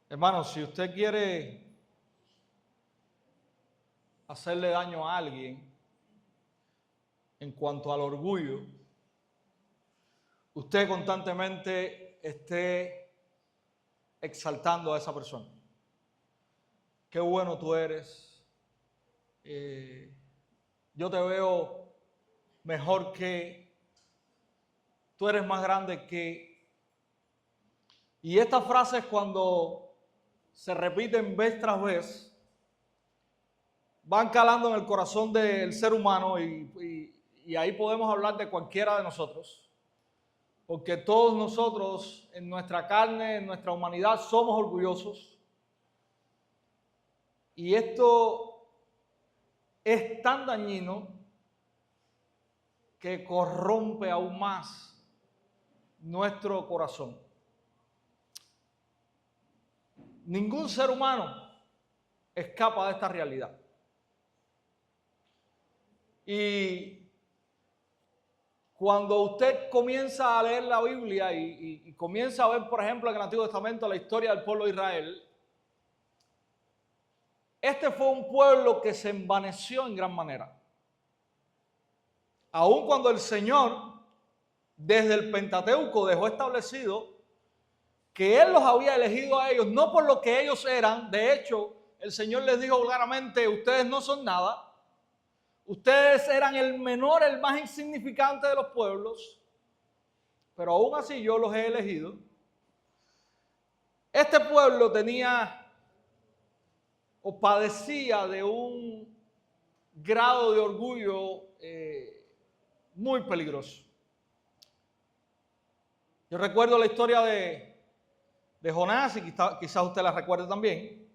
Hermano, si usted quiere hacerle daño a alguien en cuanto al orgullo, usted constantemente esté exaltando a esa persona. Qué bueno tú eres. Yo te veo mejor que, tú eres más grande que. Y estas frases, cuando se repiten vez tras vez, van calando en el corazón del ser humano y ahí podemos hablar de cualquiera de nosotros, porque todos nosotros en nuestra carne, en nuestra humanidad, somos orgullosos. Y esto es tan dañino que corrompe aún más nuestro corazón. Ningún ser humano escapa de esta realidad. Y cuando usted comienza a leer la Biblia y comienza a ver, por ejemplo, en el Antiguo Testamento la historia del pueblo de Israel, este fue un pueblo que se envaneció en gran manera. Aun cuando el Señor, desde el Pentateuco, dejó establecido que Él los había elegido a ellos, no por lo que ellos eran. De hecho, el Señor les dijo claramente: ustedes no son nada, ustedes eran el menor, el más insignificante de los pueblos, pero aún así yo los he elegido. Este pueblo tenía o padecía de un grado de orgullo muy peligroso. Yo recuerdo la historia de Jonás, y quizás usted la recuerde también,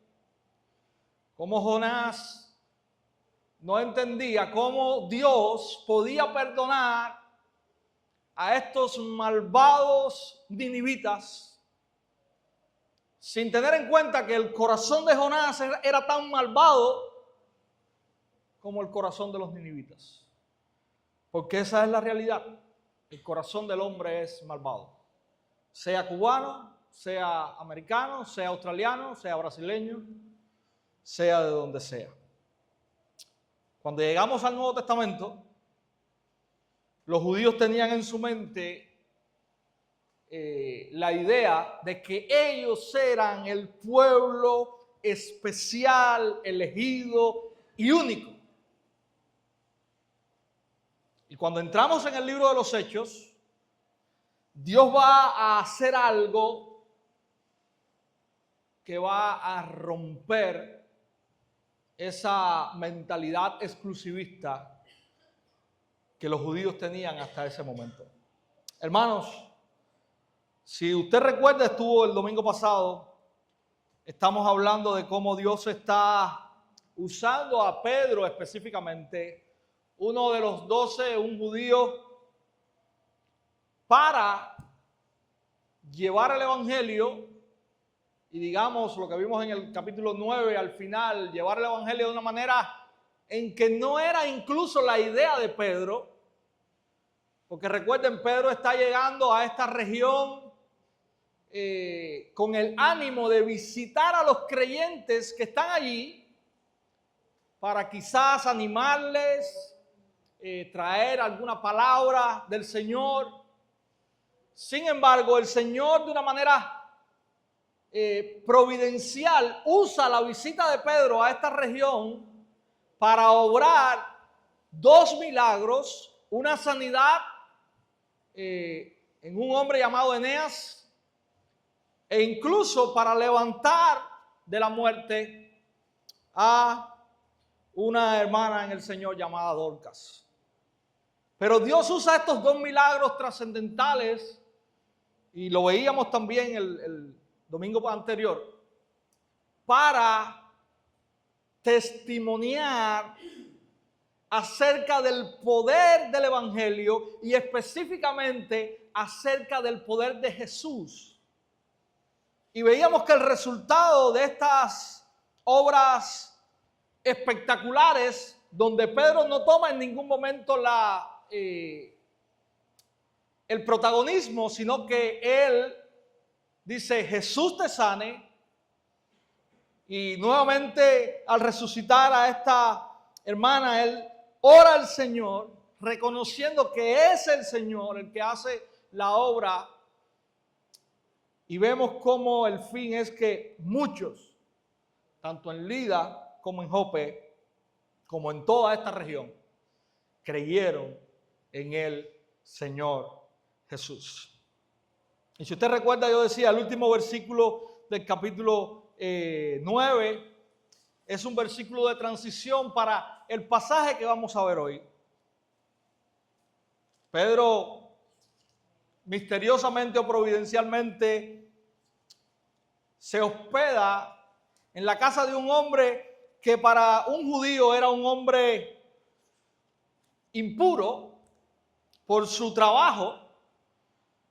cómo Jonás no entendía cómo Dios podía perdonar a estos malvados ninivitas sin tener en cuenta que el corazón de Jonás era tan malvado como el corazón de los ninivitas. Porque esa es la realidad. El corazón del hombre es malvado. Sea cubano, sea americano, sea australiano, sea brasileño, sea de donde sea. Cuando llegamos al Nuevo Testamento, los judíos tenían en su mente la idea de que ellos eran el pueblo especial, elegido y único. Y cuando entramos en el libro de los Hechos, Dios va a hacer algo que va a romper esa mentalidad exclusivista que los judíos tenían hasta ese momento. Hermanos, si usted recuerda, estuvo el domingo pasado, estamos hablando de cómo Dios está usando a Pedro específicamente, uno de los 12, un judío, para llevar el evangelio. Y digamos lo que vimos en el capítulo 9 al final, llevar el evangelio de una manera en que no era incluso la idea de Pedro, porque recuerden, Pedro está llegando a esta región con el ánimo de visitar a los creyentes que están allí para quizás animarles, traer alguna palabra del Señor. Sin embargo, el Señor, de una manera providencial, usa la visita de Pedro a esta región para obrar 2 milagros, una sanidad en un hombre llamado Eneas, e incluso para levantar de la muerte a una hermana en el Señor llamada Dorcas. Pero Dios usa estos 2 milagros trascendentales, y lo veíamos también el domingo anterior, para testimoniar acerca del poder del evangelio y específicamente acerca del poder de Jesús. Y veíamos que el resultado de estas obras espectaculares, donde Pedro no toma en ningún momento el protagonismo, sino que él dice: Jesús te sane, Y nuevamente al resucitar a esta hermana, él ora al Señor, reconociendo que es el Señor el que hace la obra. Y vemos cómo el fin es que muchos, tanto en Lida como en Jope, como en toda esta región, creyeron en el Señor Jesús. Y si usted recuerda, yo decía, el último versículo del capítulo 9 es un versículo de transición para el pasaje que vamos a ver hoy. Pedro, misteriosamente o providencialmente, se hospeda en la casa de un hombre que para un judío era un hombre impuro por su trabajo,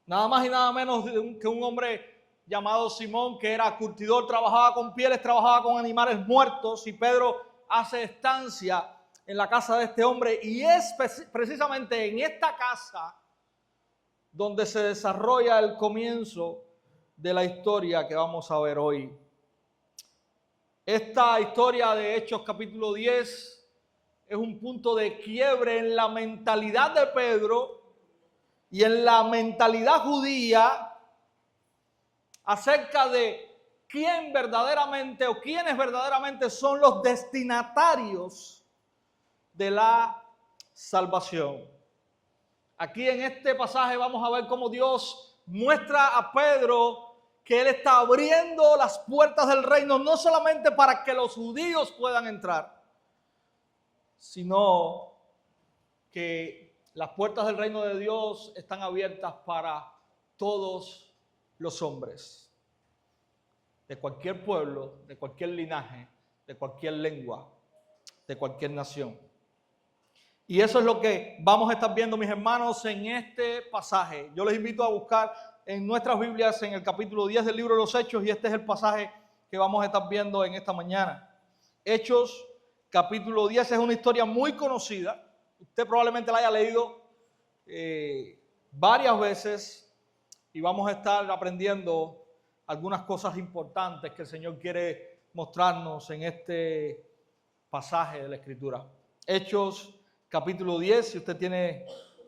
nada más y nada menos que un hombre llamado Simón, que era curtidor, trabajaba con pieles, trabajaba con animales muertos, y Pedro hace estancia en la casa de este hombre, y es precisamente en esta casa donde se desarrolla el comienzo de la historia que vamos a ver hoy. Esta historia de Hechos capítulo 10 es un punto de quiebre en la mentalidad de Pedro y en la mentalidad judía acerca de quién verdaderamente o quiénes verdaderamente son los destinatarios de la salvación. Aquí en este pasaje vamos a ver cómo Dios muestra a Pedro que Él está abriendo las puertas del reino, no solamente para que los judíos puedan entrar, sino que las puertas del reino de Dios están abiertas para todos los hombres, de cualquier pueblo, de cualquier linaje, de cualquier lengua, de cualquier nación. Y eso es lo que vamos a estar viendo, mis hermanos, en este pasaje. Yo les invito a buscar en nuestras Biblias en el capítulo 10 del libro de los Hechos, y este es el pasaje que vamos a estar viendo en esta mañana. Hechos capítulo 10 es una historia muy conocida. Usted probablemente la haya leído varias veces, y vamos a estar aprendiendo algunas cosas importantes que el Señor quiere mostrarnos en este pasaje de la Escritura. Hechos capítulo 10, si usted tiene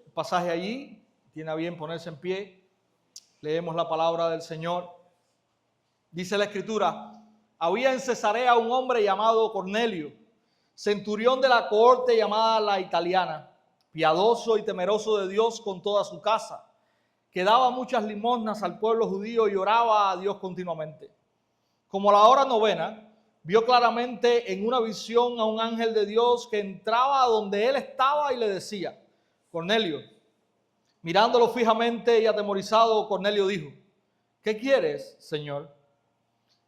el pasaje allí, tiene a bien ponerse en pie, leemos la palabra del Señor. Dice la Escritura: había en Cesarea un hombre llamado Cornelio, centurión de la cohorte llamada la italiana, piadoso y temeroso de Dios con toda su casa, que daba muchas limosnas al pueblo judío y oraba a Dios continuamente. Como a la hora novena, vio claramente en una visión a un ángel de Dios que entraba donde él estaba y le decía: Cornelio. Mirándolo fijamente y atemorizado, Cornelio dijo: ¿qué quieres, Señor?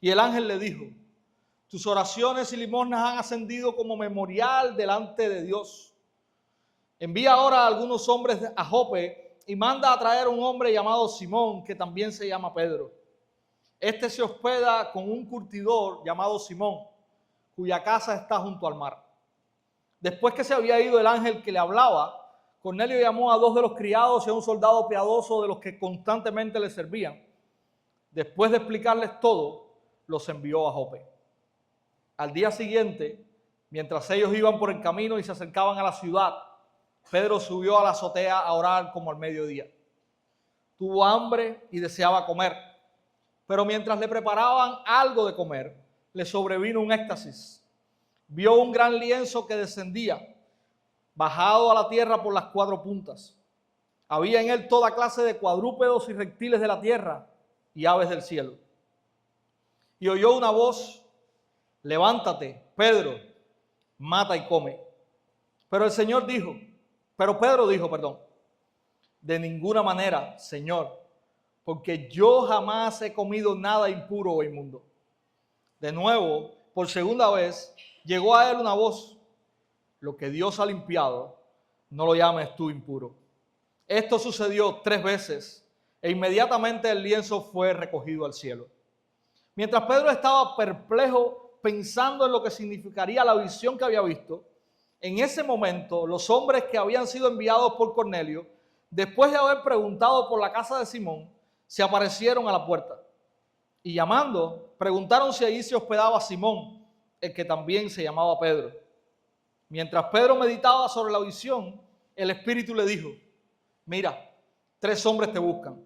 Y el ángel le dijo: tus oraciones y limosnas han ascendido como memorial delante de Dios. Envía ahora a algunos hombres a Jope y manda a traer un hombre llamado Simón, que también se llama Pedro. Este se hospeda con un curtidor llamado Simón, cuya casa está junto al mar. Después que se había ido el ángel que le hablaba, Cornelio llamó a 2 de los criados y a un soldado piadoso de los que constantemente le servían. Después de explicarles todo, los envió a Jope. Al día siguiente, mientras ellos iban por el camino y se acercaban a la ciudad, Pedro subió a la azotea a orar como al mediodía. Tuvo hambre y deseaba comer, pero mientras le preparaban algo de comer, le sobrevino un éxtasis. Vio un gran lienzo que descendía, bajado a la tierra por las 4 puntas. Había en él toda clase de cuadrúpedos y reptiles de la tierra y aves del cielo. Y oyó una voz: levántate, Pedro, mata y come. Pero Pedro dijo, de ninguna manera, Señor, porque yo jamás he comido nada impuro o inmundo. De nuevo, por segunda vez, llegó a él una voz: lo que Dios ha limpiado, no lo llames tú impuro. Esto sucedió 3 veces e inmediatamente el lienzo fue recogido al cielo. Mientras Pedro estaba perplejo pensando en lo que significaría la visión que había visto, en ese momento los hombres que habían sido enviados por Cornelio, después de haber preguntado por la casa de Simón, se aparecieron a la puerta. Y llamando, preguntaron si allí se hospedaba Simón, el que también se llamaba Pedro. Mientras Pedro meditaba sobre la visión, el Espíritu le dijo: mira, 3 hombres te buscan.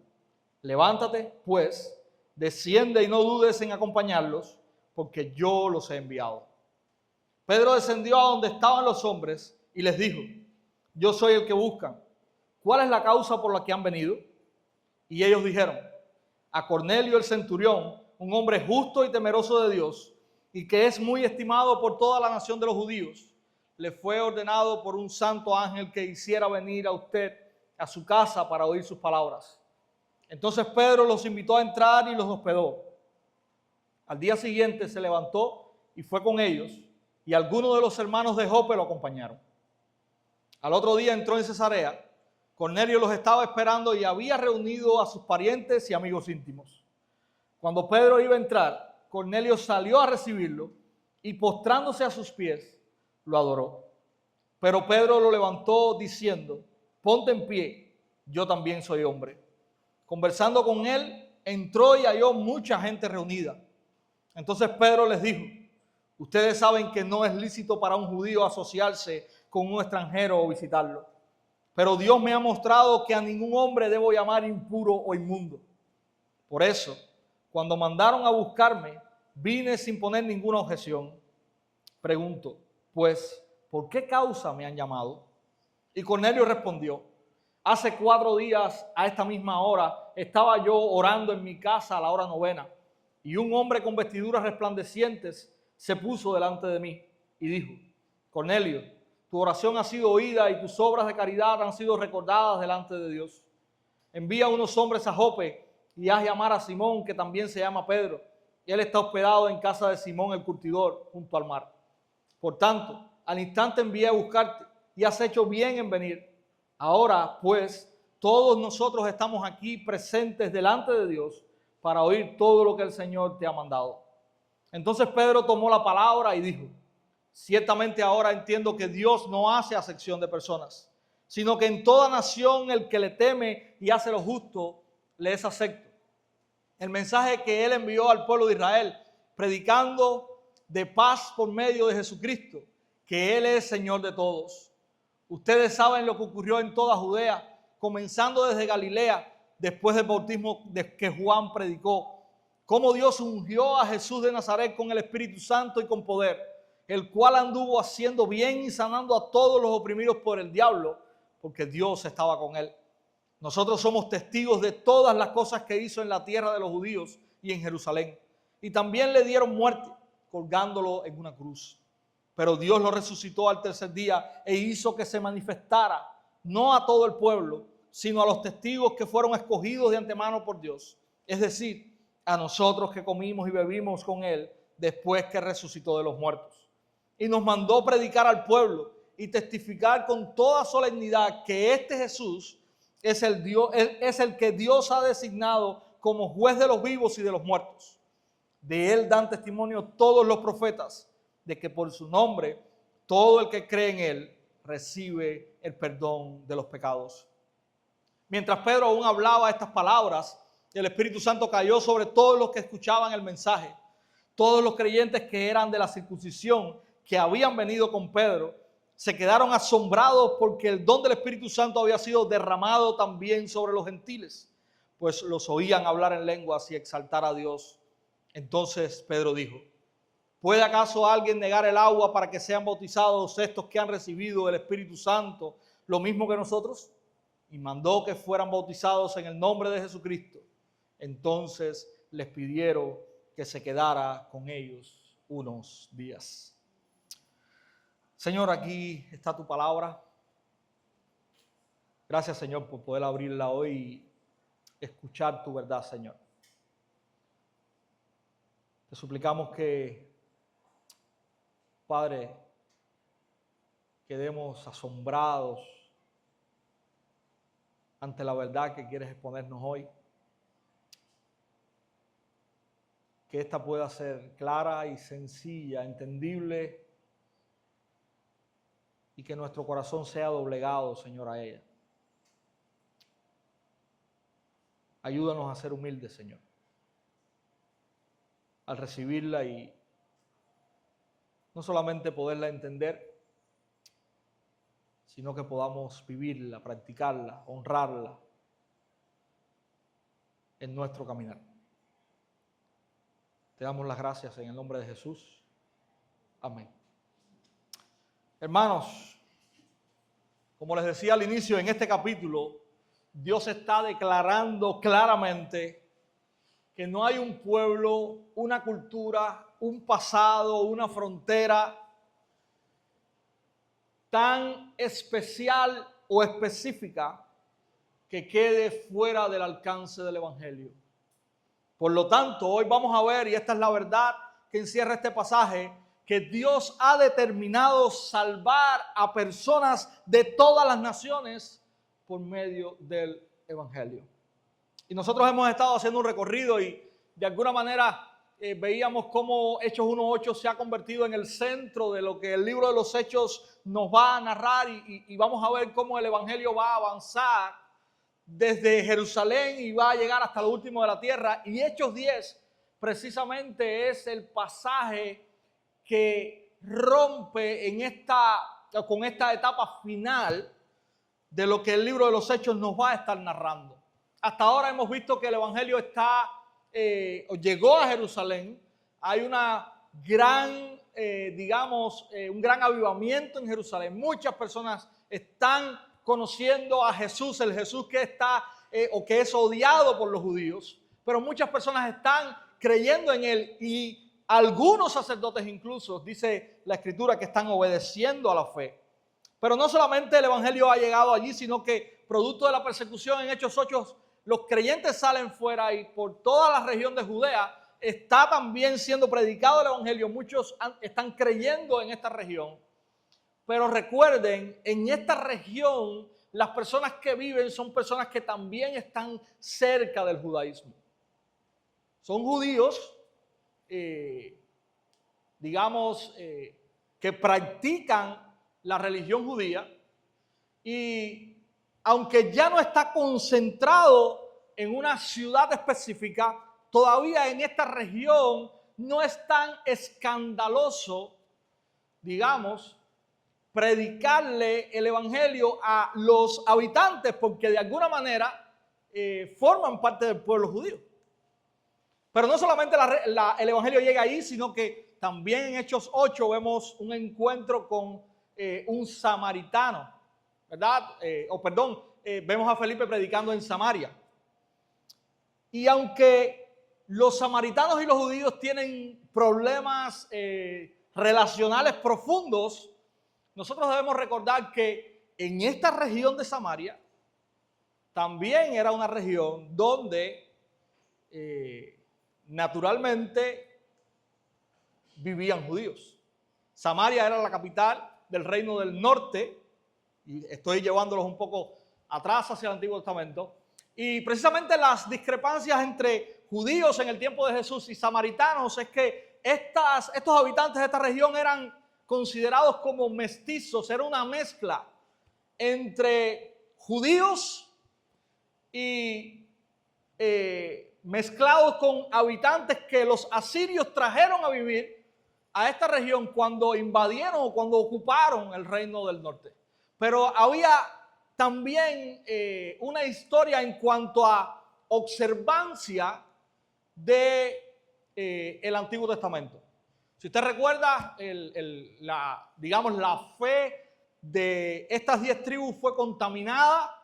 Levántate, pues, desciende y no dudes en acompañarlos, porque yo los he enviado. Pedro descendió a donde estaban los hombres y les dijo: yo soy el que buscan. ¿Cuál es la causa por la que han venido? Y ellos dijeron: a Cornelio el centurión, un hombre justo y temeroso de Dios, y que es muy estimado por toda la nación de los judíos, le fue ordenado por un santo ángel que hiciera venir a usted a su casa para oír sus palabras. Entonces Pedro los invitó a entrar y los hospedó. Al día siguiente se levantó y fue con ellos, y algunos de los hermanos de Jope lo acompañaron. Al otro día entró en Cesarea. Cornelio los estaba esperando y había reunido a sus parientes y amigos íntimos. Cuando Pedro iba a entrar, Cornelio salió a recibirlo y postrándose a sus pies, lo adoró. Pero Pedro lo levantó diciendo: ponte en pie, yo también soy hombre. Conversando con él, entró y halló mucha gente reunida. Entonces Pedro les dijo: ustedes saben que no es lícito para un judío asociarse con un extranjero o visitarlo. Pero Dios me ha mostrado que a ningún hombre debo llamar impuro o inmundo. Por eso, cuando mandaron a buscarme, vine sin poner ninguna objeción. Pregunto, pues, ¿por qué causa me han llamado? Y Cornelio respondió: hace 4 días a esta misma hora estaba yo orando en mi casa a la hora 9, y un hombre con vestiduras resplandecientes se puso delante de mí y dijo: Cornelio, tu oración ha sido oída y tus obras de caridad han sido recordadas delante de Dios. Envía unos hombres a Jope y haz llamar a Simón, que también se llama Pedro. Él está hospedado en casa de Simón el curtidor, junto al mar. Por tanto, al instante envié a buscarte y has hecho bien en venir. Ahora, pues, todos nosotros estamos aquí presentes delante de Dios para oír todo lo que el Señor te ha mandado. Entonces Pedro tomó la palabra y dijo: ciertamente ahora entiendo que Dios no hace acepción de personas, sino que en toda nación el que le teme y hace lo justo le es acepto. El mensaje que él envió al pueblo de Israel, predicando de paz por medio de Jesucristo, que Él es Señor de todos. Ustedes saben lo que ocurrió en toda Judea, comenzando desde Galilea, después del bautismo que Juan predicó, cómo Dios ungió a Jesús de Nazaret con el Espíritu Santo y con poder, el cual anduvo haciendo bien y sanando a todos los oprimidos por el diablo, porque Dios estaba con él. Nosotros somos testigos de todas las cosas que hizo en la tierra de los judíos y en Jerusalén. Y también le dieron muerte, colgándolo en una cruz. Pero Dios lo resucitó al 3er día e hizo que se manifestara, no a todo el pueblo, sino a los testigos que fueron escogidos de antemano por Dios. Es decir, a nosotros que comimos y bebimos con Él después que resucitó de los muertos. Y nos mandó predicar al pueblo y testificar con toda solemnidad que este Jesús es el que Dios ha designado como juez de los vivos y de los muertos. De Él dan testimonio todos los profetas, de que por su nombre todo el que cree en Él recibe el perdón de los pecados. Mientras Pedro aún hablaba estas palabras, el Espíritu Santo cayó sobre todos los que escuchaban el mensaje. Todos los creyentes que eran de la circuncisión, que habían venido con Pedro, se quedaron asombrados porque el don del Espíritu Santo había sido derramado también sobre los gentiles, pues los oían hablar en lenguas y exaltar a Dios. Entonces Pedro dijo: ¿puede acaso alguien negar el agua para que sean bautizados estos que han recibido el Espíritu Santo lo mismo que nosotros? Y mandó que fueran bautizados en el nombre de Jesucristo. Entonces les pidieron que se quedara con ellos unos días. Señor, aquí está tu palabra. Gracias, Señor, por poder abrirla hoy y escuchar tu verdad, Señor. Te suplicamos que, Padre, quedemos asombrados ante la verdad que quieres exponernos hoy. Que esta pueda ser clara y sencilla, entendible, y que nuestro corazón sea doblegado, Señor, a ella. Ayúdanos a ser humildes, Señor. al recibirla y no solamente poderla entender, sino que podamos vivirla, practicarla, honrarla en nuestro caminar. Te damos las gracias en el nombre de Jesús. Amén. Hermanos, como les decía al inicio, en este capítulo, Dios está declarando claramente que no hay un pueblo, una cultura, un pasado, una frontera tan especial o específica que quede fuera del alcance del Evangelio. Por lo tanto, hoy vamos a ver, y esta es la verdad que encierra este pasaje, que Dios ha determinado salvar a personas de todas las naciones por medio del Evangelio. Y nosotros hemos estado haciendo un recorrido y de alguna manera veíamos cómo Hechos 1:8 se ha convertido en el centro de lo que el libro de los Hechos nos va a narrar y vamos a ver cómo el Evangelio va a avanzar desde Jerusalén y va a llegar hasta lo último de la tierra. Y Hechos 10 precisamente es el pasaje que rompe con esta etapa final de lo que el libro de los Hechos nos va a estar narrando. Hasta ahora hemos visto que el Evangelio llegó a Jerusalén. Hay una gran, un gran avivamiento en Jerusalén. Muchas personas están conociendo a Jesús, el Jesús que está o que es odiado por los judíos, pero muchas personas están creyendo en él y algunos sacerdotes incluso, dice la Escritura, que están obedeciendo a la fe. Pero no solamente el Evangelio ha llegado allí, sino que producto de la persecución en Hechos 8, los creyentes salen fuera y por toda la región de Judea está también siendo predicado el Evangelio. Muchos están creyendo en esta región. Pero recuerden, en esta región las personas que viven son personas que también están cerca del judaísmo. Son judíos, que practican la religión judía y aunque ya no está concentrado en una ciudad específica, todavía en esta región no es tan escandaloso, predicarle el evangelio a los habitantes porque de alguna manera forman parte del pueblo judío. Pero no solamente el evangelio llega ahí, sino que también en Hechos 8 vemos un encuentro con un samaritano, ¿verdad? Vemos a Felipe predicando en Samaria. Y aunque los samaritanos y los judíos tienen problemas relacionales profundos, nosotros debemos recordar que en esta región de Samaria también era una región donde naturalmente vivían judíos. Samaria era la capital del reino del norte, y estoy llevándolos un poco atrás hacia el Antiguo Testamento, y precisamente las discrepancias entre judíos en el tiempo de Jesús y samaritanos es que estos habitantes de esta región eran considerados como mestizos, era una mezcla entre judíos y mezclados con habitantes que los asirios trajeron a vivir a esta región cuando invadieron o cuando ocuparon el reino del norte. Pero había también una historia en cuanto a observancia del Antiguo Testamento. Si usted recuerda, la fe de estas 10 tribus fue contaminada.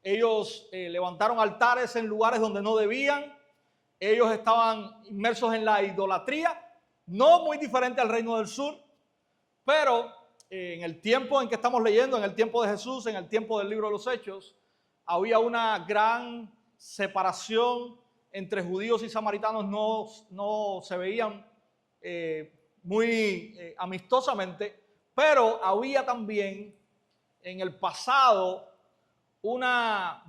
Ellos levantaron altares en lugares donde no debían. Ellos estaban inmersos en la idolatría, no muy diferente al reino del sur, pero en el tiempo en que estamos leyendo, en el tiempo de Jesús, en el tiempo del libro de los Hechos, había una gran separación entre judíos y samaritanos, no se veían muy amistosamente, pero había también en el pasado una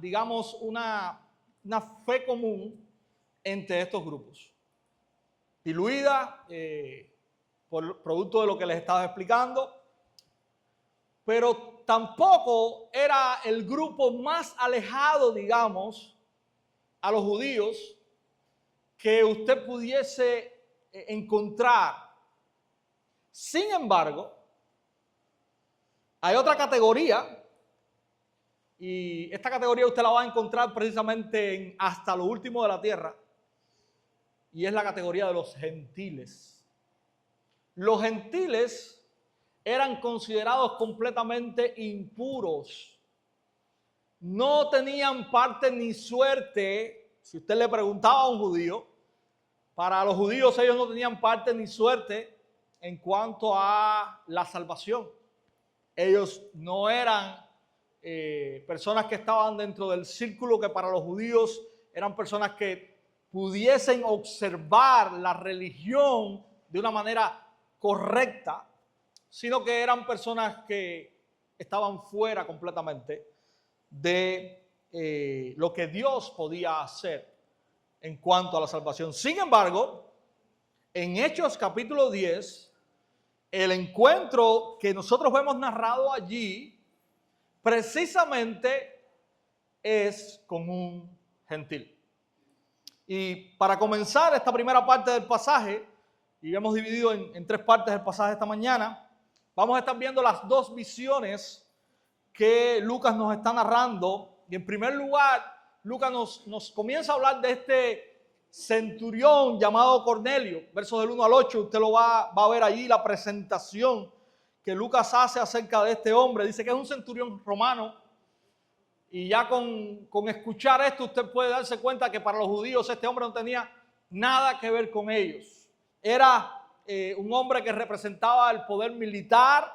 fe común entre estos grupos, diluida por producto de lo que les estaba explicando, pero tampoco era el grupo más alejado, a los judíos, que usted pudiese encontrar. Sin embargo, hay otra categoría, y esta categoría usted la va a encontrar precisamente en Hasta lo último de la tierra, y es la categoría de los gentiles. Los gentiles eran considerados completamente impuros. No tenían parte ni suerte. Si usted le preguntaba a un judío, para los judíos ellos no tenían parte ni suerte en cuanto a la salvación. Ellos no eran personas que estaban dentro del círculo que para los judíos eran personas que pudiesen observar la religión de una manera correcta, sino que eran personas que estaban fuera completamente de lo que Dios podía hacer en cuanto a la salvación. Sin embargo, en Hechos capítulo 10, el encuentro que nosotros vemos narrado allí, precisamente es con un gentil. Y para comenzar esta primera parte del pasaje, y hemos dividido en tres partes el pasaje esta mañana, vamos a estar viendo las dos visiones que Lucas nos está narrando. Y en primer lugar, Lucas nos comienza a hablar de este centurión llamado Cornelio. Versos del 1 al 8, usted lo va a ver allí, la presentación que Lucas hace acerca de este hombre. Dice que es un centurión romano. Y ya con escuchar esto, usted puede darse cuenta que para los judíos este hombre no tenía nada que ver con ellos. Era un hombre que representaba el poder militar,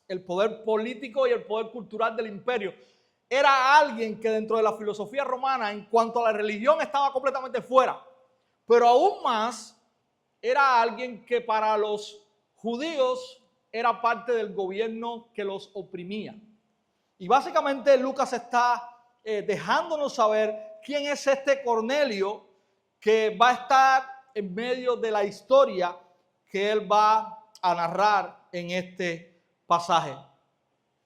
el poder político y el poder cultural del imperio. Era alguien que dentro de la filosofía romana, en cuanto a la religión, estaba completamente fuera. Pero aún más, era alguien que para los judíos era parte del gobierno que los oprimía. Y básicamente Lucas está dejándonos saber quién es este Cornelio que va a estar en medio de la historia que él va a narrar en este pasaje.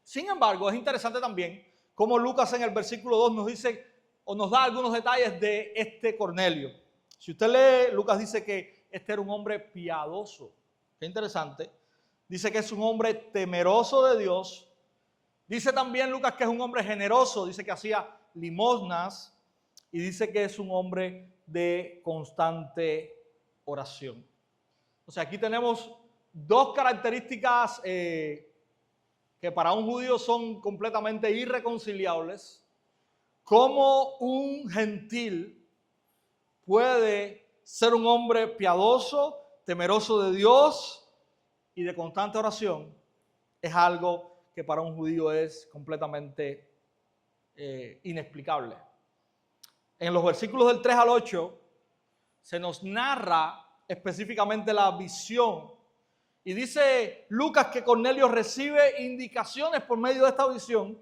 Sin embargo, es interesante también cómo Lucas en el versículo 2 nos dice o nos da algunos detalles de este Cornelio. Si usted lee, Lucas dice que este era un hombre piadoso. Qué interesante. Dice que es un hombre temeroso de Dios. Dice también Lucas que es un hombre generoso, dice que hacía limosnas y dice que es un hombre de constante oración. O sea, aquí tenemos dos características que para un judío son completamente irreconciliables. Cómo un gentil puede ser un hombre piadoso, temeroso de Dios y de constante oración, es algo que para un judío es completamente inexplicable. En los versículos del 3 al 8 se nos narra específicamente la visión. Y dice Lucas que Cornelio recibe indicaciones por medio de esta visión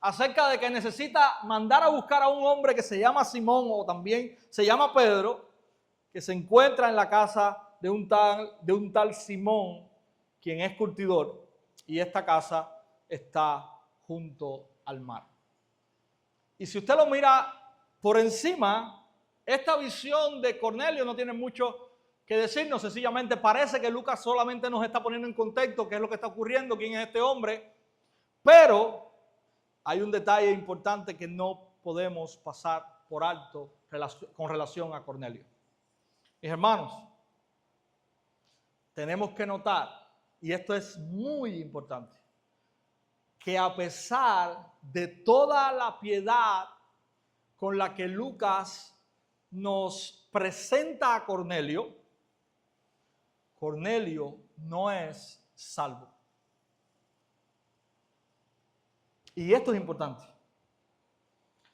acerca de que necesita mandar a buscar a un hombre que se llama Simón o también se llama Pedro, que se encuentra en la casa de un tal Simón, quien es curtidor, y esta casa está junto al mar. Y si usted lo mira por encima, esta visión de Cornelio no tiene mucho que decirnos, sencillamente parece que Lucas solamente nos está poniendo en contexto qué es lo que está ocurriendo, quién es este hombre, pero hay un detalle importante que no podemos pasar por alto con relación a Cornelio. Mis hermanos, tenemos que notar, y esto es muy importante, que a pesar de toda la piedad con la que Lucas nos presenta a Cornelio, Cornelio no es salvo. Y esto es importante.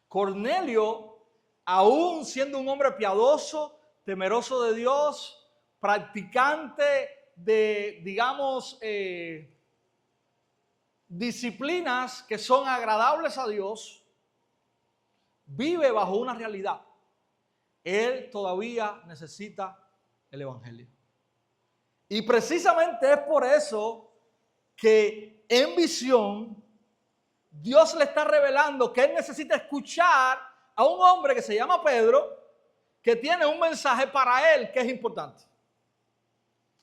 Cornelio, aún siendo un hombre piadoso, temeroso de Dios, practicante de, digamos, disciplinas que son agradables a Dios, vive bajo una realidad. Él todavía necesita el Evangelio. Y precisamente es por eso que en visión Dios le está revelando que él necesita escuchar a un hombre que se llama Pedro, que tiene un mensaje para él que es importante.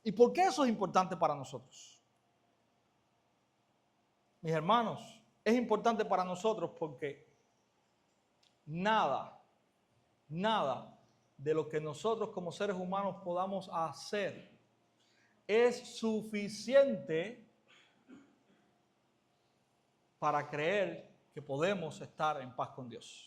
¿Y por qué eso es importante para nosotros? Mis hermanos, es importante para nosotros porque nada de lo que nosotros como seres humanos podamos hacer es suficiente para creer que podemos estar en paz con Dios.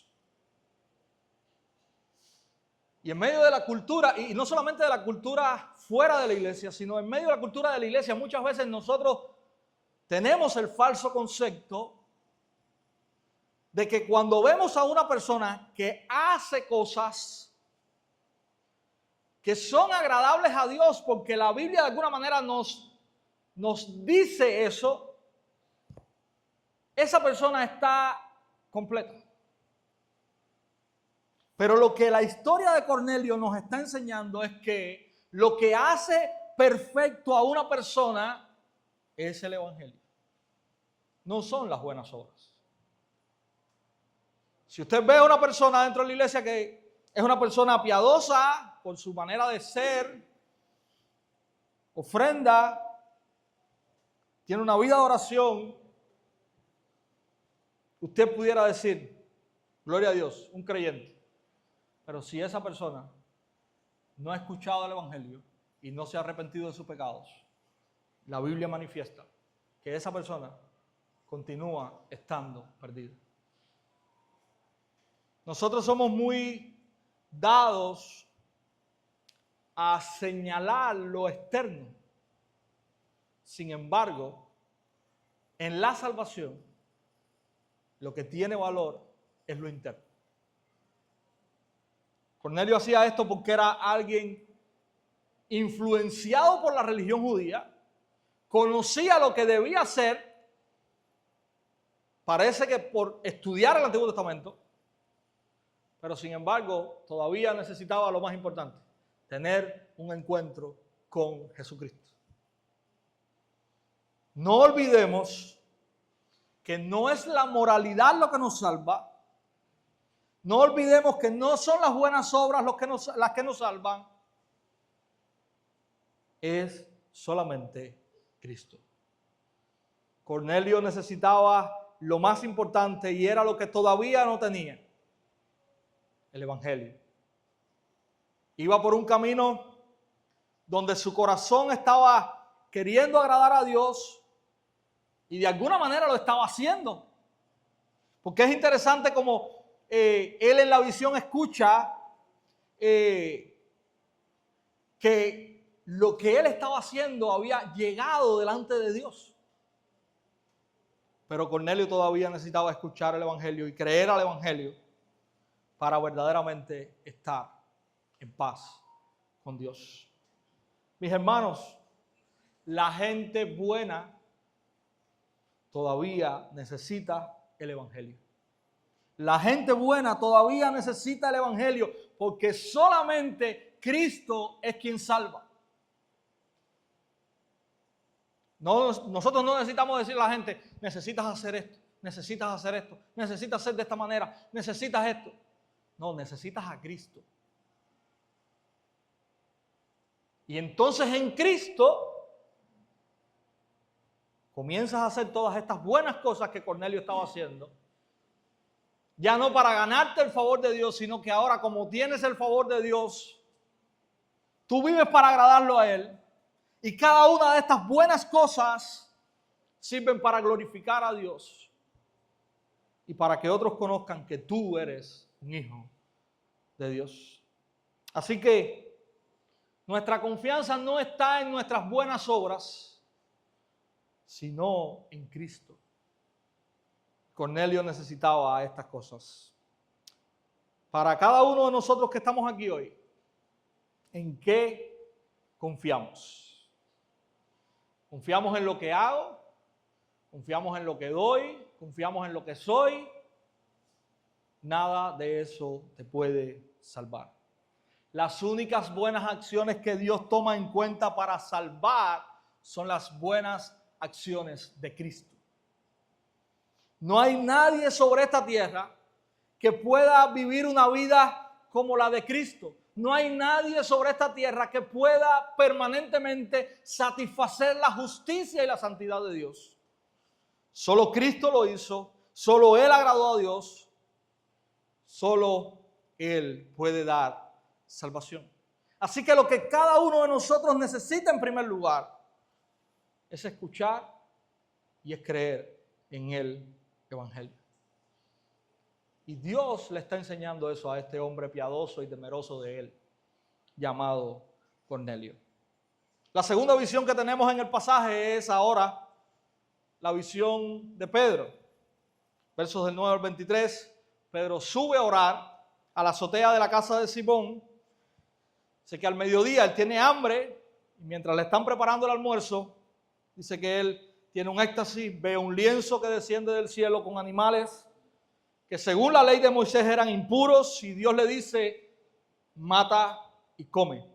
Y en medio de la cultura, y no solamente de la cultura fuera de la iglesia, sino en medio de la cultura de la iglesia, muchas veces nosotros tenemos el falso concepto de que cuando vemos a una persona que hace cosas que son agradables a Dios, porque la Biblia de alguna manera nos dice eso, esa persona está completa. Pero lo que la historia de Cornelio nos está enseñando es que lo que hace perfecto a una persona es el evangelio. No son las buenas obras. Si usted ve a una persona dentro de la iglesia que es una persona piadosa por su manera de ser, ofrenda, tiene una vida de oración, usted pudiera decir, gloria a Dios, un creyente. Pero si esa persona no ha escuchado el evangelio y no se ha arrepentido de sus pecados, la Biblia manifiesta que esa persona continúa estando perdida. Nosotros somos muy dados a señalar lo externo. Sin embargo, en la salvación, lo que tiene valor es lo interno. Cornelio hacía esto porque era alguien influenciado por la religión judía, conocía lo que debía hacer, parece que por estudiar el Antiguo Testamento, pero sin embargo todavía necesitaba lo más importante, tener un encuentro con Jesucristo. No olvidemos que no es la moralidad lo que nos salva. No olvidemos que no son las buenas obras las que nos salvan. Es solamente Cristo. Cornelio necesitaba lo más importante y era lo que todavía no tenía: el evangelio. Iba por un camino donde su corazón estaba queriendo agradar a Dios y de alguna manera lo estaba haciendo. Porque es interesante como él en la visión escucha que lo que él estaba haciendo había llegado delante de Dios. Pero Cornelio todavía necesitaba escuchar el evangelio y creer al evangelio para verdaderamente estar en paz con Dios. Mis hermanos, la gente buena todavía necesita el evangelio. La gente buena todavía necesita el evangelio porque solamente Cristo es quien salva. Nosotros no necesitamos decirle a la gente, necesitas hacer esto, necesitas hacer esto, necesitas hacer de esta manera, necesitas esto. No, necesitas a Cristo. Y entonces en Cristo comienzas a hacer todas estas buenas cosas que Cornelio estaba haciendo. Ya no para ganarte el favor de Dios, sino que ahora como tienes el favor de Dios, tú vives para agradarlo a Él. Y cada una de estas buenas cosas sirven para glorificar a Dios y para que otros conozcan que tú eres un hijo de Dios. Así que nuestra confianza no está en nuestras buenas obras, sino en Cristo. Cornelio necesitaba estas cosas. Para cada uno de nosotros que estamos aquí hoy, ¿en qué confiamos? ¿Confiamos en lo que hago? ¿Confiamos en lo que doy? ¿Confiamos en lo que soy? Nada de eso te puede salvar. Las únicas buenas acciones que Dios toma en cuenta para salvar son las buenas acciones de Cristo. No hay nadie sobre esta tierra que pueda vivir una vida como la de Cristo. no hay nadie sobre esta tierra que pueda permanentemente satisfacer la justicia y la santidad de Dios. Solo Cristo lo hizo, solo Él agradó a Dios, solo Él puede dar salvación. Así que lo que cada uno de nosotros necesita en primer lugar es escuchar y es creer en el Evangelio. Y Dios le está enseñando eso a este hombre piadoso y temeroso de Él, llamado Cornelio. La segunda visión que tenemos en el pasaje es ahora la visión de Pedro. Versos del 9 al 23, Pedro sube a orar a la azotea de la casa de Simón. Dice que al mediodía él tiene hambre y mientras le están preparando el almuerzo, dice que él tiene un éxtasis, ve un lienzo que desciende del cielo con animales que según la ley de Moisés eran impuros y Dios le dice, mata y come.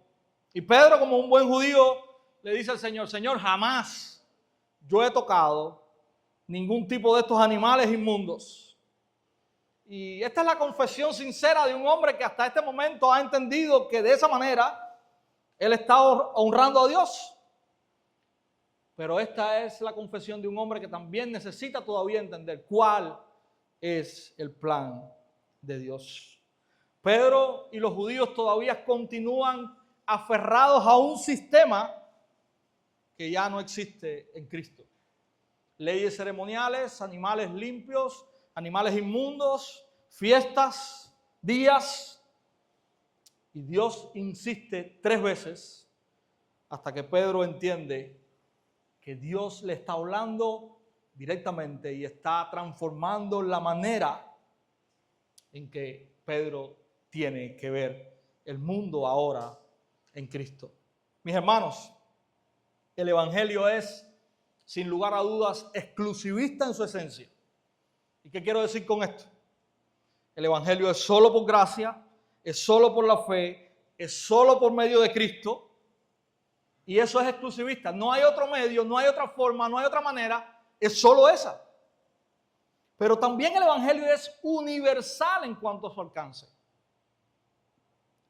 Y Pedro, como un buen judío, le dice al Señor, Señor, jamás yo he tocado ningún tipo de estos animales inmundos. Y esta es la confesión sincera de un hombre que hasta este momento ha entendido que de esa manera él está honrando a Dios. Pero esta es la confesión de un hombre que también necesita todavía entender cuál es el plan de Dios. Pedro y los judíos todavía continúan aferrados a un sistema que ya no existe en Cristo. Leyes ceremoniales, animales limpios, animales inmundos, fiestas, días. Y Dios insiste 3 veces hasta que Pedro entiende que Dios le está hablando directamente y está transformando la manera en que Pedro tiene que ver el mundo ahora en Cristo. Mis hermanos, el Evangelio es, sin lugar a dudas, exclusivista en su esencia. ¿Y qué quiero decir con esto? El Evangelio es solo por gracia, es solo por la fe, es solo por medio de Cristo. Y eso es exclusivista. No hay otro medio, no hay otra forma, no hay otra manera. Es solo esa. Pero también el Evangelio es universal en cuanto a su alcance.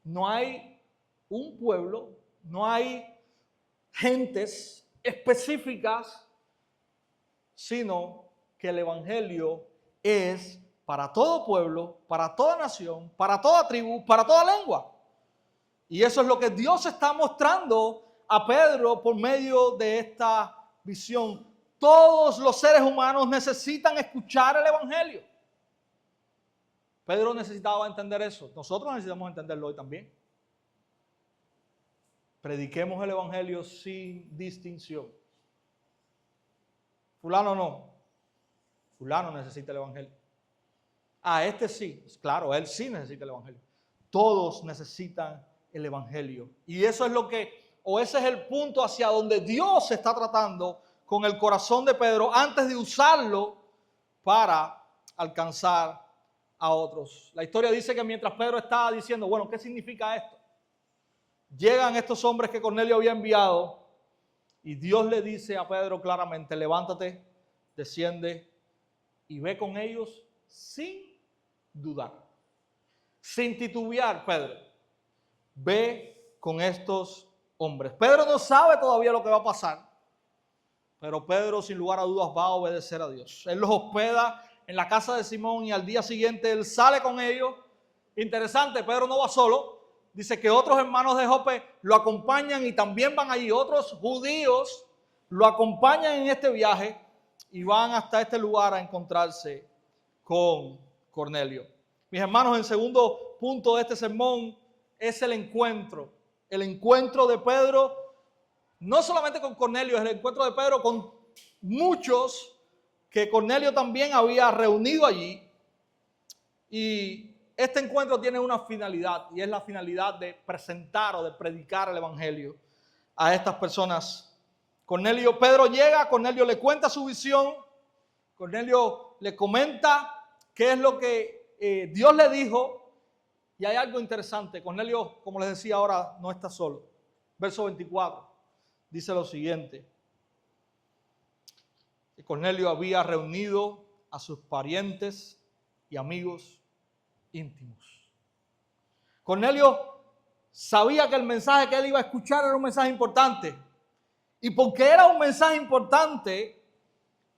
No hay un pueblo, no hay gentes específicas, sino que el Evangelio es para todo pueblo, para toda nación, para toda tribu, para toda lengua. Y eso es lo que Dios está mostrando a Pedro por medio de esta visión. Todos los seres humanos necesitan escuchar el Evangelio. Pedro necesitaba entender eso. Nosotros necesitamos entenderlo hoy también. Prediquemos el Evangelio sin distinción. Fulano no. Fulano necesita el Evangelio. Este sí. Claro, él sí necesita el Evangelio. Todos necesitan el Evangelio. Y eso es lo que, o ese es el punto hacia donde Dios está tratando con el corazón de Pedro antes de usarlo para alcanzar a otros. La historia dice que mientras Pedro estaba diciendo, bueno, ¿qué significa esto? Llegan estos hombres que Cornelio había enviado y Dios le dice a Pedro claramente, levántate, desciende y ve con ellos sin dudar, sin titubear, Pedro. Ve con estos hombres. Pedro no sabe todavía lo que va a pasar, pero Pedro sin lugar a dudas va a obedecer a Dios. Él los hospeda en la casa de Simón y al día siguiente él sale con ellos. Interesante, Pedro no va solo. Dice que otros hermanos de Jope lo acompañan y también van allí. Otros judíos lo acompañan en este viaje y van hasta este lugar a encontrarse con Cornelio. Mis hermanos, el segundo punto de este sermón es el encuentro. El encuentro de Pedro, no solamente con Cornelio, es el encuentro de Pedro con muchos que Cornelio también había reunido allí. Y este encuentro tiene una finalidad, y es la finalidad de presentar o de predicar el Evangelio a estas personas. Pedro llega, Cornelio le cuenta su visión, Cornelio le comenta qué es lo que Dios le dijo. Y hay algo interesante. Cornelio, como les decía ahora, no está solo. Verso 24 dice lo siguiente. Que Cornelio había reunido a sus parientes y amigos íntimos. Cornelio sabía que el mensaje que él iba a escuchar era un mensaje importante. Y porque era un mensaje importante,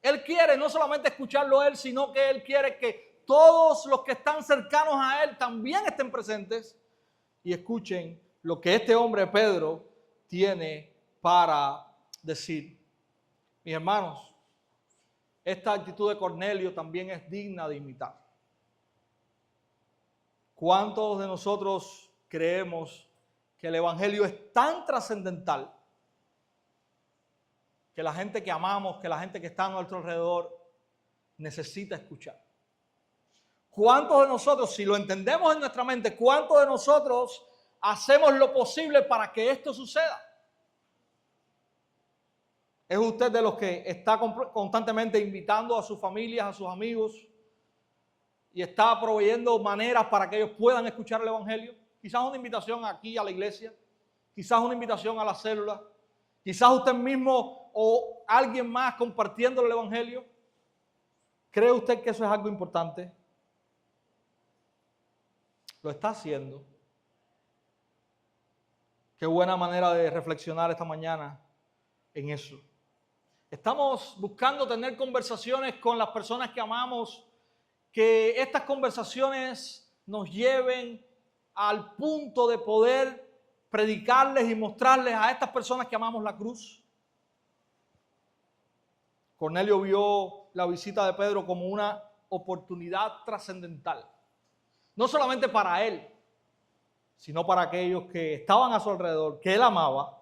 él quiere no solamente escucharlo él, sino que él quiere que todos los que están cercanos a él también estén presentes y escuchen lo que este hombre Pedro tiene para decir. Mis hermanos, esta actitud de Cornelio también es digna de imitar. ¿Cuántos de nosotros creemos que el evangelio es tan trascendental que la gente que amamos, que la gente que está a nuestro alrededor necesita escuchar? ¿Cuántos de nosotros, si lo entendemos en nuestra mente, cuántos de nosotros hacemos lo posible para que esto suceda? ¿Es usted de los que está constantemente invitando a sus familias, a sus amigos y está proveyendo maneras para que ellos puedan escuchar el evangelio? Quizás una invitación aquí a la iglesia, quizás una invitación a la célula, quizás usted mismo o alguien más compartiendo el evangelio. ¿Cree usted que eso es algo importante? Lo está haciendo. Qué buena manera de reflexionar esta mañana en eso. Estamos buscando tener conversaciones con las personas que amamos, que estas conversaciones nos lleven al punto de poder predicarles y mostrarles a estas personas que amamos la cruz. Cornelio vio la visita de Pedro como una oportunidad trascendental, no solamente para él, sino para aquellos que estaban a su alrededor, que él amaba,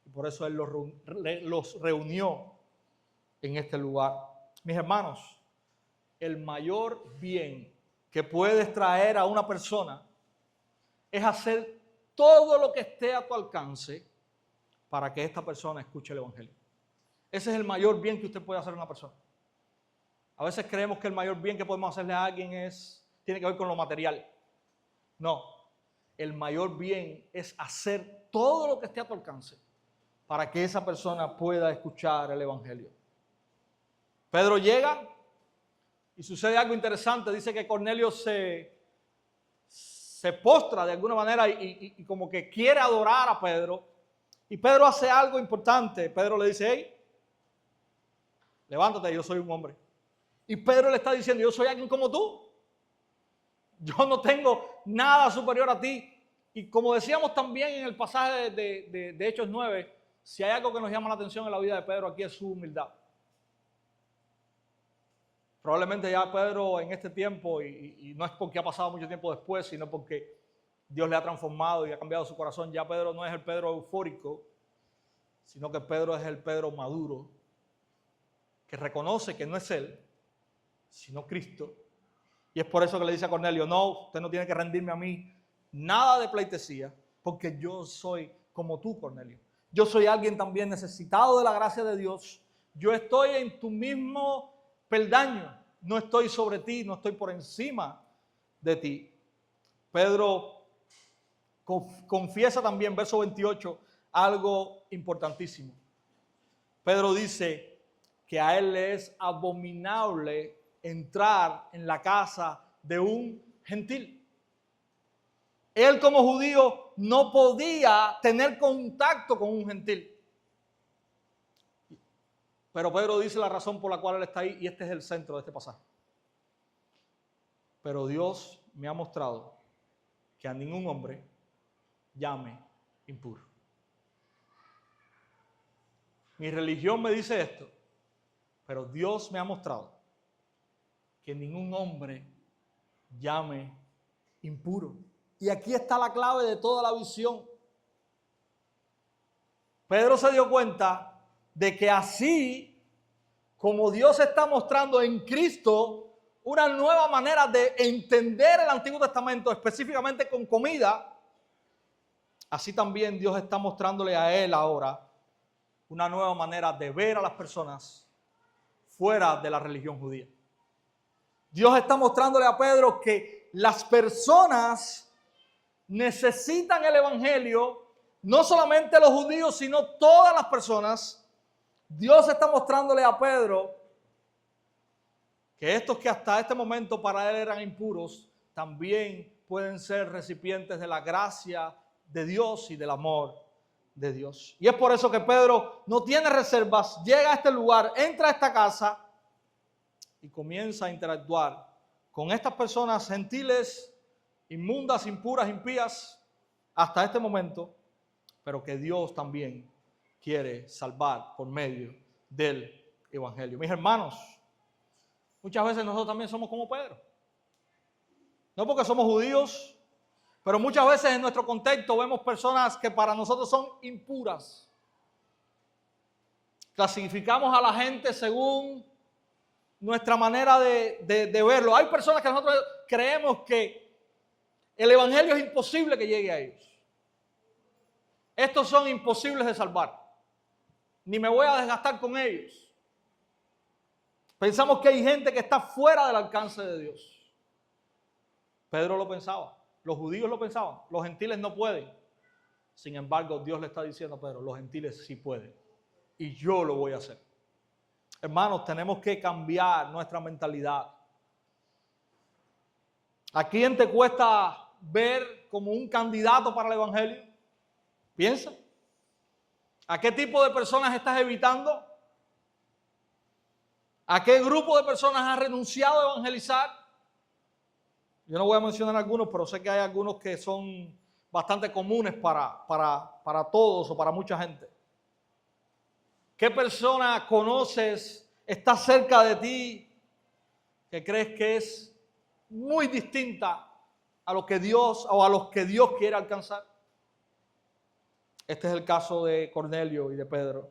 y por eso él los reunió en este lugar. Mis hermanos, el mayor bien que puedes traer a una persona es hacer todo lo que esté a tu alcance para que esta persona escuche el evangelio. Ese es el mayor bien que usted puede hacer a una persona. A veces creemos que el mayor bien que podemos hacerle a alguien tiene que ver con lo material. No, el mayor bien es hacer todo lo que esté a tu alcance para que esa persona pueda escuchar el evangelio. Pedro llega y sucede algo interesante. Dice que Cornelio se postra de alguna manera y como que quiere adorar a Pedro. Y Pedro hace algo importante. Pedro le dice: hey, levántate, yo soy un hombre. Y Pedro le está diciendo: yo soy alguien como tú. Yo no tengo nada superior a ti. Y como decíamos también en el pasaje de Hechos 9, si hay algo que nos llama la atención en la vida de Pedro aquí es su humildad. Probablemente ya Pedro en este tiempo, y no es porque ha pasado mucho tiempo después, sino porque Dios le ha transformado y ha cambiado su corazón. Ya Pedro no es el Pedro eufórico, sino que Pedro es el Pedro maduro, que reconoce que no es él, sino Cristo. Y es por eso que le dice a Cornelio: no, usted no tiene que rendirme a mí nada de pleitesía, porque yo soy como tú, Cornelio. Yo soy alguien también necesitado de la gracia de Dios. Yo estoy en tu mismo peldaño. No estoy sobre ti, no estoy por encima de ti. Pedro confiesa también, verso 28, algo importantísimo. Pedro dice que a él le es abominable entrar en la casa de un gentil. Él como judío no podía tener contacto con un gentil. Pero Pedro dice la razón por la cual él está ahí, y este es el centro de este pasaje. Pero Dios me ha mostrado que a ningún hombre llame impuro. Mi religión me dice esto, pero Dios me ha mostrado que ningún hombre llame impuro. Y aquí está la clave de toda la visión. Pedro se dio cuenta de que así como Dios está mostrando en Cristo una nueva manera de entender el Antiguo Testamento, específicamente con comida, así también Dios está mostrándole a él ahora una nueva manera de ver a las personas fuera de la religión judía. Dios está mostrándole a Pedro que las personas necesitan el evangelio, no solamente los judíos, sino todas las personas. Dios está mostrándole a Pedro que estos que hasta este momento para él eran impuros, también pueden ser recipientes de la gracia de Dios y del amor de Dios. Y es por eso que Pedro no tiene reservas, llega a este lugar, entra a esta casa y comienza a interactuar con estas personas gentiles, inmundas, impuras, impías, hasta este momento, pero que Dios también quiere salvar por medio del evangelio. Mis hermanos, muchas veces nosotros también somos como Pedro. No porque somos judíos, pero muchas veces en nuestro contexto vemos personas que para nosotros son impuras. Clasificamos a la gente según nuestra manera de verlo. Hay personas que nosotros creemos que el evangelio es imposible que llegue a ellos. Estos son imposibles de salvar. Ni me voy a desgastar con ellos. Pensamos que hay gente que está fuera del alcance de Dios. Pedro lo pensaba, los judíos lo pensaban, los gentiles no pueden. Sin embargo, Dios le está diciendo a Pedro, los gentiles sí pueden. Y yo lo voy a hacer. Hermanos, tenemos que cambiar nuestra mentalidad. ¿A quién te cuesta ver como un candidato para el evangelio? Piensa. ¿A qué tipo de personas estás evitando? ¿A qué grupo de personas has renunciado a evangelizar? Yo no voy a mencionar algunos, pero sé que hay algunos que son bastante comunes para todos o para mucha gente. ¿Qué persona conoces, está cerca de ti, que crees que es muy distinta a lo que Dios o a los que Dios quiere alcanzar? Este es el caso de Cornelio y de Pedro.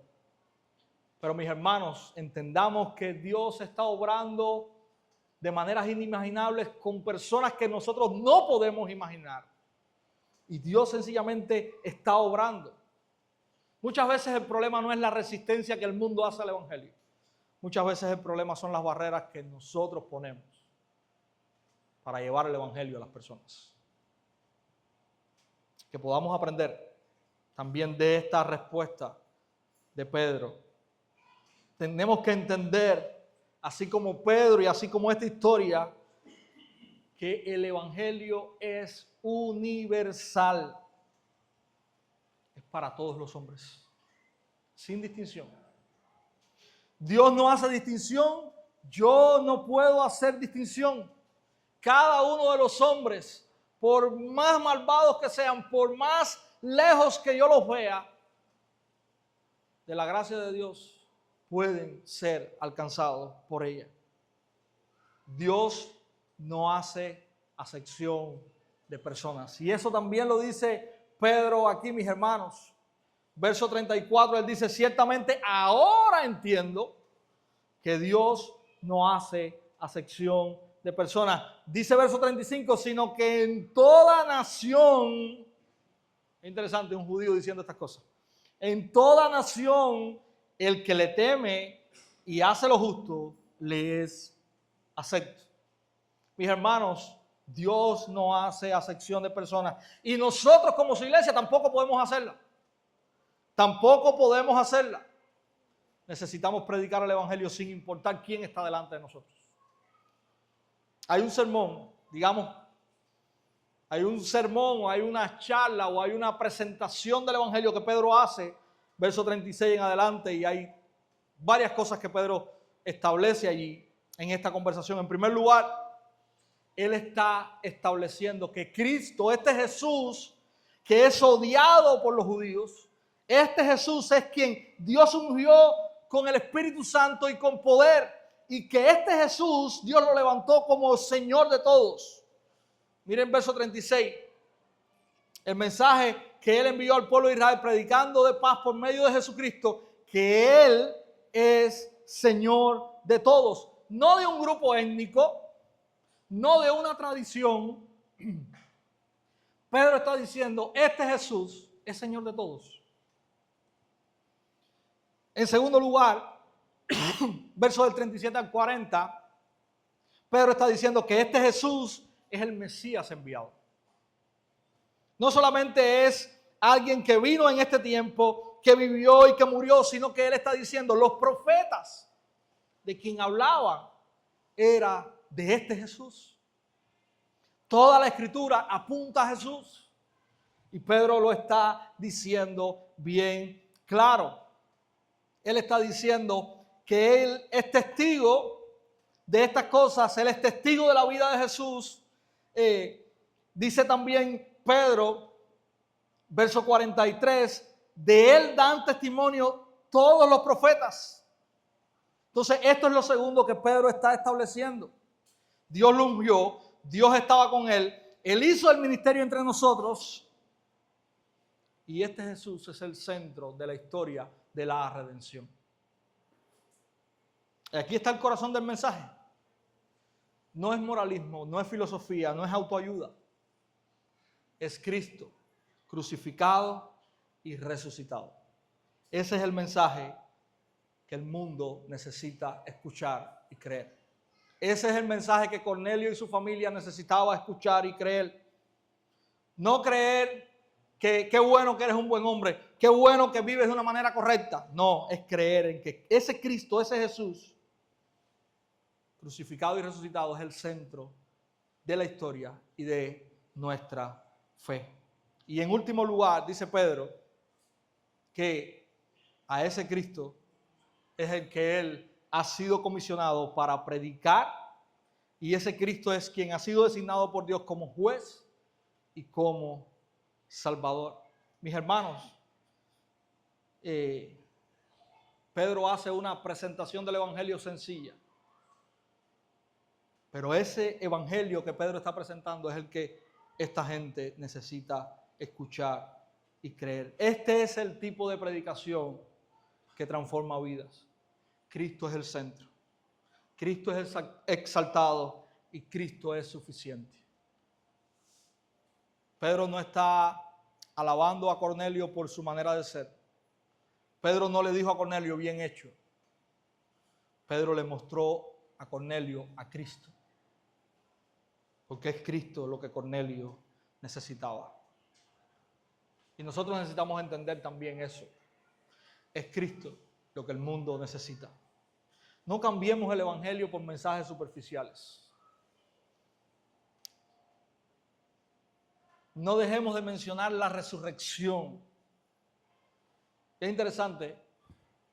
Pero mis hermanos, entendamos que Dios está obrando de maneras inimaginables con personas que nosotros no podemos imaginar. Y Dios sencillamente está obrando. Muchas veces el problema no es la resistencia que el mundo hace al evangelio. Muchas veces el problema son las barreras que nosotros ponemos para llevar el evangelio a las personas. Que podamos aprender también de esta respuesta de Pedro. Tenemos que entender, así como Pedro y así como esta historia, que el evangelio es universal. Es para todos los hombres, sin distinción. Dios no hace distinción, yo no puedo hacer distinción. Cada uno de los hombres, por más malvados que sean, por más lejos que yo los vea, de la gracia de Dios, pueden ser alcanzados por ella. Dios no hace acepción de personas. Y eso también lo dice Pedro aquí, mis hermanos. Verso 34, él dice, ciertamente ahora entiendo que Dios no hace acepción de personas. Dice verso 35, sino que en toda nación, es interesante un judío diciendo estas cosas, en toda nación el que le teme y hace lo justo, le es acepto. Mis hermanos, Dios no hace acepción de personas. Y nosotros como su iglesia tampoco podemos hacerla. Tampoco podemos hacerla. Necesitamos predicar el evangelio sin importar quién está delante de nosotros. Hay un sermón, digamos, hay un sermón o hay una charla o hay una presentación del evangelio que Pedro hace, verso 36 en adelante, y hay varias cosas que Pedro establece allí en esta conversación. En primer lugar, él está estableciendo que Cristo, este Jesús que es odiado por los judíos, este Jesús es quien Dios ungió con el Espíritu Santo y con poder, y que este Jesús Dios lo levantó como Señor de todos. Miren verso 36, el mensaje que él envió al pueblo de Israel predicando de paz por medio de Jesucristo, que él es Señor de todos, no de un grupo étnico, no de una tradición. Pedro está diciendo, este Jesús es Señor de todos. En segundo lugar, versos del 37 al 40, Pedro está diciendo que este Jesús es el Mesías enviado. No solamente es alguien que vino en este tiempo, que vivió y que murió, sino que él está diciendo, los profetas de quien hablaban era de este Jesús. Toda la escritura apunta a Jesús. Y Pedro lo está diciendo bien claro. Él está diciendo que él es testigo de estas cosas, él es testigo de la vida de Jesús. Dice también Pedro, verso 43, de él dan testimonio todos los profetas. Entonces, esto es lo segundo que Pedro está estableciendo. Dios lo ungió, Dios estaba con él, él hizo el ministerio entre nosotros y este Jesús es el centro de la historia de la redención. Aquí está el corazón del mensaje. No es moralismo, no es filosofía, no es autoayuda. Es Cristo crucificado y resucitado. Ese es el mensaje que el mundo necesita escuchar y creer. Ese es el mensaje que Cornelio y su familia necesitaba escuchar y creer. No creer que qué bueno que eres un buen hombre, qué bueno que vives de una manera correcta. No, es creer en que ese Cristo, ese Jesús, crucificado y resucitado, es el centro de la historia y de nuestra fe. Y en último lugar, dice Pedro, que a ese Cristo es el que él ha sido comisionado para predicar, y ese Cristo es quien ha sido designado por Dios como juez y como Salvador. Mis hermanos, Pedro hace una presentación del evangelio sencilla, pero ese evangelio que Pedro está presentando es el que esta gente necesita escuchar y creer. Este es el tipo de predicación que transforma vidas. Cristo es el centro, Cristo es exaltado y Cristo es suficiente. Pedro no está alabando a Cornelio por su manera de ser. Pedro no le dijo a Cornelio, bien hecho. Pedro le mostró a Cornelio a Cristo, porque es Cristo lo que Cornelio necesitaba. Y nosotros necesitamos entender también eso. Es Cristo lo que el mundo necesita. No cambiemos el evangelio por mensajes superficiales. No dejemos de mencionar la resurrección. Es interesante,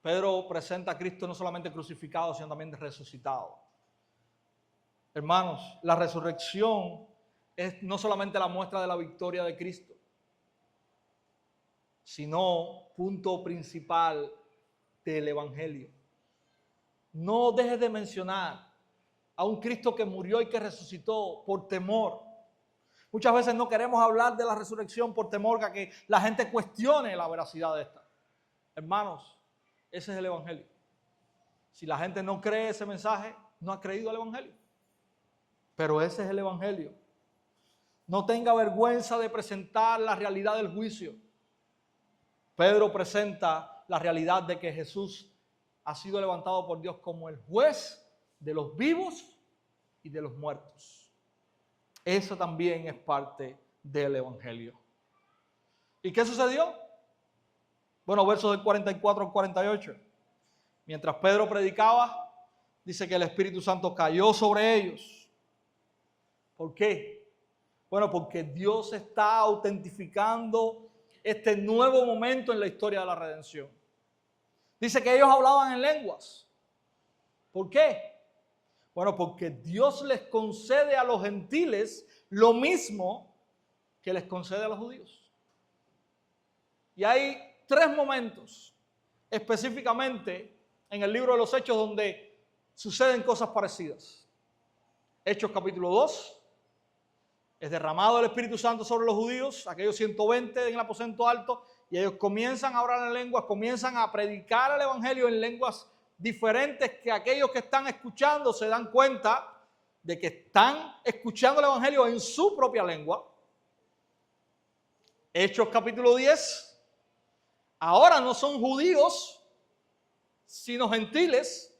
Pedro presenta a Cristo no solamente crucificado, sino también resucitado. Hermanos, la resurrección es no solamente la muestra de la victoria de Cristo, sino punto principal del evangelio. No dejes de mencionar a un Cristo que murió y que resucitó por temor. Muchas veces no queremos hablar de la resurrección por temor a que la gente cuestione la veracidad de esta. Hermanos, ese es el evangelio. Si la gente no cree ese mensaje, no ha creído el evangelio. Pero ese es el evangelio. No tenga vergüenza de presentar la realidad del juicio. Pedro presenta la realidad de que Jesús ha sido levantado por Dios como el juez de los vivos y de los muertos. Eso también es parte del evangelio. ¿Y qué sucedió? Bueno, versos del 44 al 48. Mientras Pedro predicaba, dice que el Espíritu Santo cayó sobre ellos. ¿Por qué? Bueno, porque Dios está autentificando este nuevo momento en la historia de la redención. Dice que ellos hablaban en lenguas. ¿Por qué? Bueno, porque Dios les concede a los gentiles lo mismo que les concede a los judíos. Y hay 3 momentos específicamente en el libro de los Hechos donde suceden cosas parecidas. Hechos capítulo 2. Es derramado el Espíritu Santo sobre los judíos, aquellos 120 en el aposento alto, y ellos comienzan a hablar en lenguas, comienzan a predicar el evangelio en lenguas diferentes, que aquellos que están escuchando se dan cuenta de que están escuchando el evangelio en su propia lengua. Hechos capítulo 10, ahora no son judíos, sino gentiles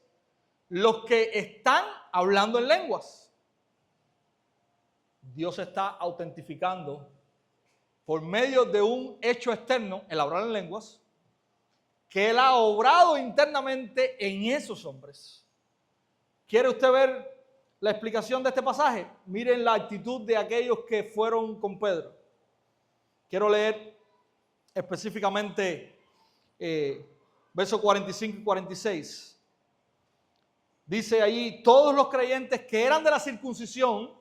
los que están hablando en lenguas. Dios está autentificando por medio de un hecho externo, el hablar en lenguas, que Él ha obrado internamente en esos hombres. ¿Quiere usted ver la explicación de este pasaje? Miren la actitud de aquellos que fueron con Pedro. Quiero leer específicamente versos 45 y 46. Dice ahí, todos los creyentes que eran de la circuncisión,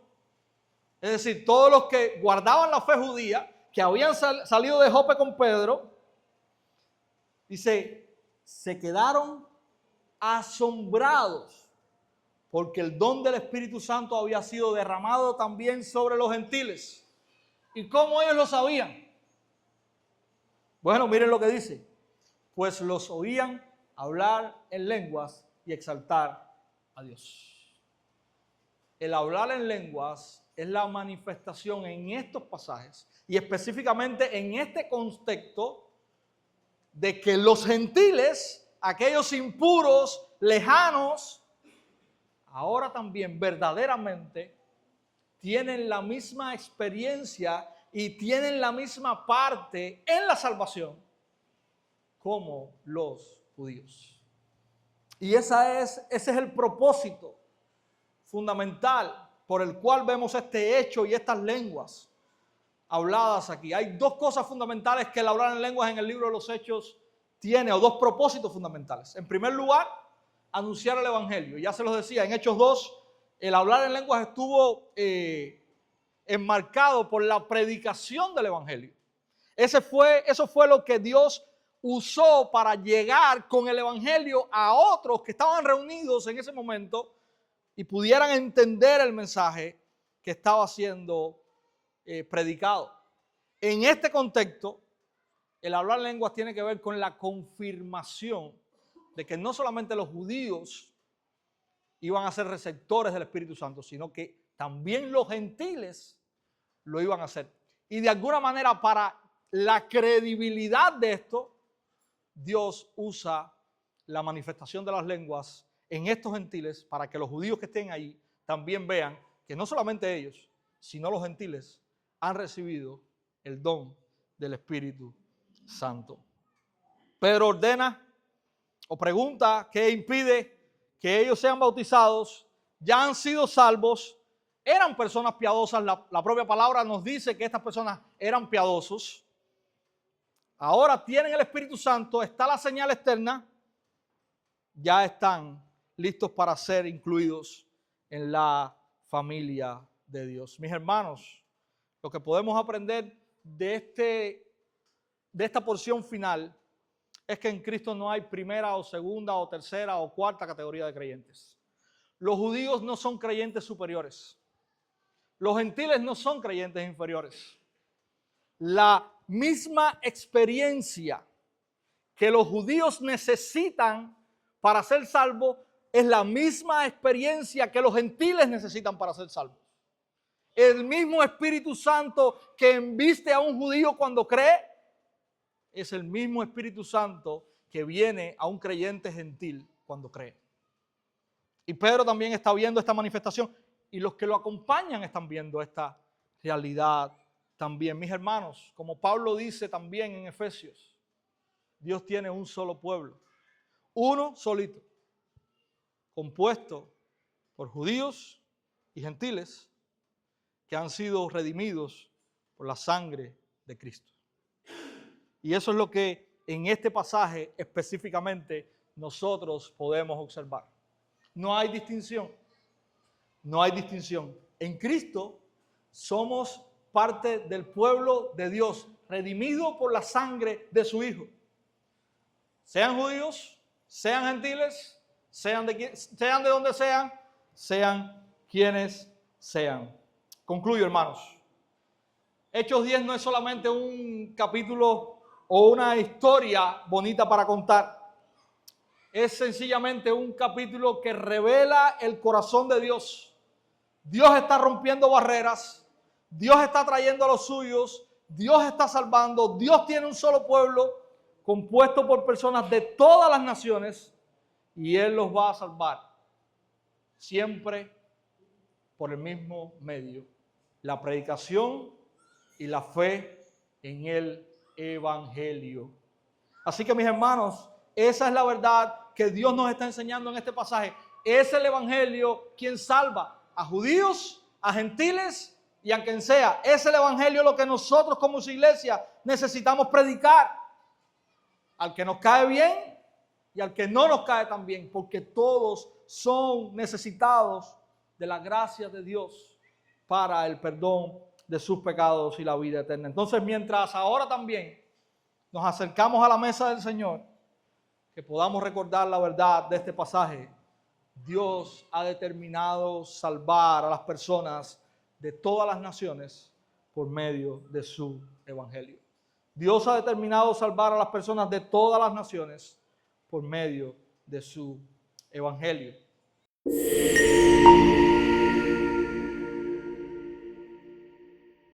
es decir, todos los que guardaban la fe judía, que habían salido de Jope con Pedro, dice, se quedaron asombrados porque el don del Espíritu Santo había sido derramado también sobre los gentiles. ¿Y cómo ellos lo sabían? Bueno, miren lo que dice. Pues los oían hablar en lenguas y exaltar a Dios. El hablar en lenguas es la manifestación en estos pasajes y específicamente en este contexto de que los gentiles, aquellos impuros, lejanos, ahora también verdaderamente tienen la misma experiencia y tienen la misma parte en la salvación como los judíos. Y ese es el propósito fundamental por el cual vemos este hecho y estas lenguas habladas aquí. Hay dos cosas fundamentales que el hablar en lenguas en el libro de los Hechos tiene, o dos propósitos fundamentales. En primer lugar, anunciar el evangelio. Ya se los decía, en Hechos 2, el hablar en lenguas estuvo enmarcado por la predicación del evangelio. Eso fue lo que Dios usó para llegar con el evangelio a otros que estaban reunidos en ese momento y pudieran entender el mensaje que estaba siendo predicado. En este contexto, el hablar lenguas tiene que ver con la confirmación de que no solamente los judíos iban a ser receptores del Espíritu Santo, sino que también los gentiles lo iban a hacer. Y de alguna manera, para la credibilidad de esto, Dios usa la manifestación de las lenguas en estos gentiles para que los judíos que estén ahí también vean que no solamente ellos, sino los gentiles han recibido el don del Espíritu Santo. Pedro ordena o pregunta qué impide que ellos sean bautizados, ya han sido salvos, eran personas piadosas, la propia palabra nos dice que estas personas eran piadosos, ahora tienen el Espíritu Santo, está la señal externa, ya están listos para ser incluidos en la familia de Dios. Mis hermanos, lo que podemos aprender de esta porción final es que en Cristo no hay primera o segunda o tercera o cuarta categoría de creyentes. Los judíos no son creyentes superiores. Los gentiles no son creyentes inferiores. La misma experiencia que los judíos necesitan para ser salvos es la misma experiencia que los gentiles necesitan para ser salvos. El mismo Espíritu Santo que embiste a un judío cuando cree es el mismo Espíritu Santo que viene a un creyente gentil cuando cree. Y Pedro también está viendo esta manifestación y los que lo acompañan están viendo esta realidad también. Mis hermanos, como Pablo dice también en Efesios, Dios tiene un solo pueblo, uno solito, compuesto por judíos y gentiles que han sido redimidos por la sangre de Cristo. Y eso es lo que en este pasaje específicamente nosotros podemos observar. No hay distinción. No hay distinción. En Cristo somos parte del pueblo de Dios, redimido por la sangre de su Hijo. Sean judíos, sean gentiles, sean de donde sean quienes sean. Concluyo, hermanos. Hechos 10 no es solamente un capítulo o una historia bonita para contar. Es sencillamente un capítulo que revela el corazón de Dios. Dios está rompiendo barreras. Dios está trayendo a los suyos. Dios está salvando. Dios tiene un solo pueblo compuesto por personas de todas las naciones y Él los va a salvar. Siempre por el mismo medio. La predicación y la fe en el Evangelio. Así que mis hermanos, esa es la verdad que Dios nos está enseñando en este pasaje. Es el Evangelio quien salva a judíos, a gentiles y a quien sea. Es el evangelio lo que nosotros como su iglesia necesitamos predicar. Al que nos cae bien y al que no nos cae tan bien, porque todos son necesitados de la gracia de Dios para el perdón de sus pecados y la vida eterna. Entonces, mientras ahora también nos acercamos a la mesa del Señor, que podamos recordar la verdad de este pasaje, Dios ha determinado salvar a las personas de todas las naciones por medio de su evangelio. Dios ha determinado salvar a las personas de todas las naciones por medio de su evangelio.